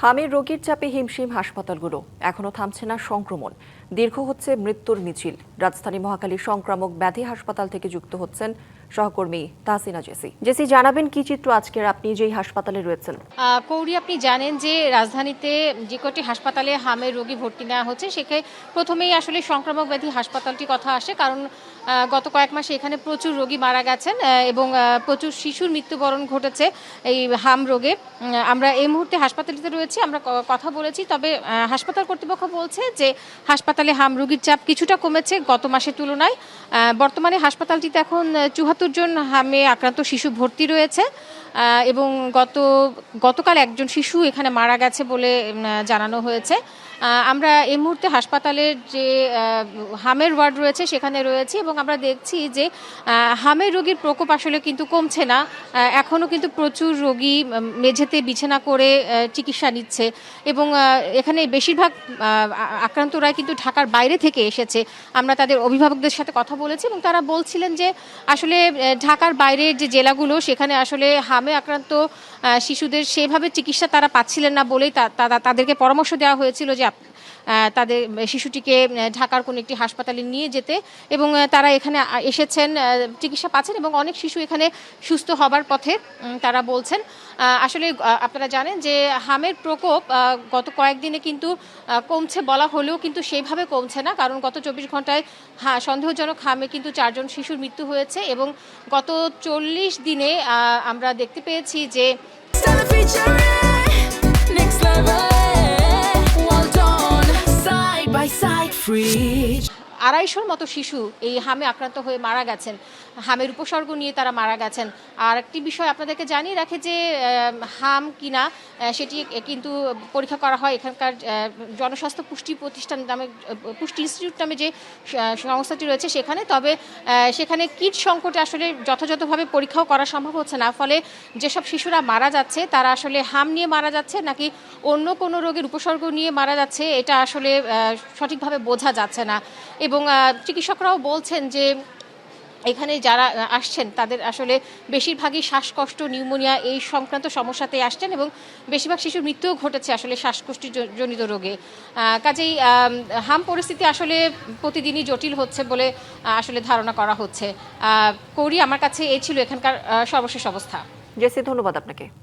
হামের রোগীর চাপে হিমশিম হাসপাতালগুলো, এখনো থামছে না সংক্রমণ, দীর্ঘ হচ্ছে মৃত্যুর মিছিল। রাজধানী মহাখালীর সংক্রামক ব্যাধি হাসপাতাল থেকে যুক্ত হচ্ছেন সহকর্মী তাহসিনা জেসি। জানাবেন কি চিত্র আজকের, আপনি যেই হাসপাতালে রয়েছেন? কৌরি, আপনি জানেন যে রাজধানীতে যে কটি হাসপাতালে হামের রোগী ভর্তি নেওয়া হচ্ছে সেখানে প্রথমেই আসলে সংক্রামক ব্যাধি হাসপাতালটি কথা আসে, কারণ গত কয়েক মাসে এখানে প্রচুর রোগী মারা গেছেন এবং প্রচুর শিশুর মৃত্যুবরণ ঘটেছে এই হাম রোগে। আমরা এই মুহূর্তে হাসপাতালটিতে রয়েছি, আমরা কথা বলেছি, তবে হাসপাতাল কর্তৃপক্ষ বলছে যে হাসপাতালে হাম রোগীর চাপ কিছুটা কমেছে গত মাসের তুলনায়। বর্তমানে হাসপাতালটিতে এখন ৭৪ জন হামে আক্রান্ত শিশু ভর্তি রয়েছে এবং গতকাল একজন শিশু এখানে মারা গেছে বলে জানানো হয়েছে। আমরা এই মুহূর্তে হাসপাতালের যে হামের ওয়ার্ড রয়েছে সেখানে রয়েছি এবং আমরা দেখছি যে হামের রোগীর প্রকোপ আসলে কিন্তু কমছে না। এখনও কিন্তু প্রচুর রোগী মেঝেতে বিছানা করে চিকিৎসা নিচ্ছে এবং এখানে বেশিরভাগ আক্রান্তরাই কিন্তু ঢাকার বাইরে থেকে এসেছে। আমরা তাদের অভিভাবকদের সাথে কথা বলেছি এবং তারা বলছিলেন যে আসলে ঢাকার বাইরের যে জেলাগুলো সেখানে আসলে হামে আক্রান্ত শিশুদের সেভাবে চিকিৎসা তারা পাচ্ছিলেন না বলেই তাদেরকে পরামর্শ দেওয়া হয়েছিল যে তাদের শিশুটিকে ঢাকার কোনো একটি হাসপাতালে নিয়ে যেতে, এবং তারা এখানে এসেছেন, চিকিৎসা পাচ্ছেন এবং অনেক শিশু এখানে সুস্থ হবার পথে তারা বলছেন। আসলে আপনারা জানেন যে হামের প্রকোপ গত কয়েকদিনে কিন্তু কমছে বলা হলেও কিন্তু সেইভাবে কমছে না, কারণ গত ২৪ ঘন্টায় সন্দেহজনক হামে কিন্তু ৪ জন শিশুর মৃত্যু হয়েছে এবং গত ৪০ দিনে আমরা দেখতে পেয়েছি যে fridge ২৫০'র মতো শিশু এই হামে আক্রান্ত হয়ে মারা গেছেন, হামের উপসর্গ নিয়ে তারা মারা গেছেন। আর একটি বিষয় আপনাদেরকে জানিয়ে রাখে যে হাম কিনা সেটি কিন্তু পরীক্ষা করা হয় এখানকার জনস্বাস্থ্য পুষ্টি প্রতিষ্ঠান নামে, পুষ্টি ইনস্টিটিউট নামে যে সংস্থাটি রয়েছে সেখানে। তবে সেখানে কিট সংকটে আসলে যথাযথভাবে পরীক্ষাও করা সম্ভব হচ্ছে না, ফলে যেসব শিশুরা মারা যাচ্ছে তারা আসলে হাম নিয়ে মারা যাচ্ছে নাকি অন্য কোনো রোগের উপসর্গ নিয়ে মারা যাচ্ছে এটা আসলে সঠিকভাবে বোঝা যাচ্ছে না। এবং চিকিৎসকরাও বলছেন যে এখানে যারা আসছেন তাদের আসলে বেশিরভাগই শ্বাসকষ্ট, নিউমোনিয়া এই সংক্রান্ত সমস্যাতে আসছেন এবং বেশিরভাগ শিশুর মৃত্যুও ঘটেছে আসলে শ্বাসকষ্টজনিত রোগে। কাজেই হাম পরিস্থিতি আসলে প্রতিদিনই জটিল হচ্ছে বলে আসলে ধারণা করা হচ্ছে। কৌরি, আমার কাছে এই ছিল এখানকার সর্বশেষ অবস্থা। জেসি, ধন্যবাদ আপনাকে।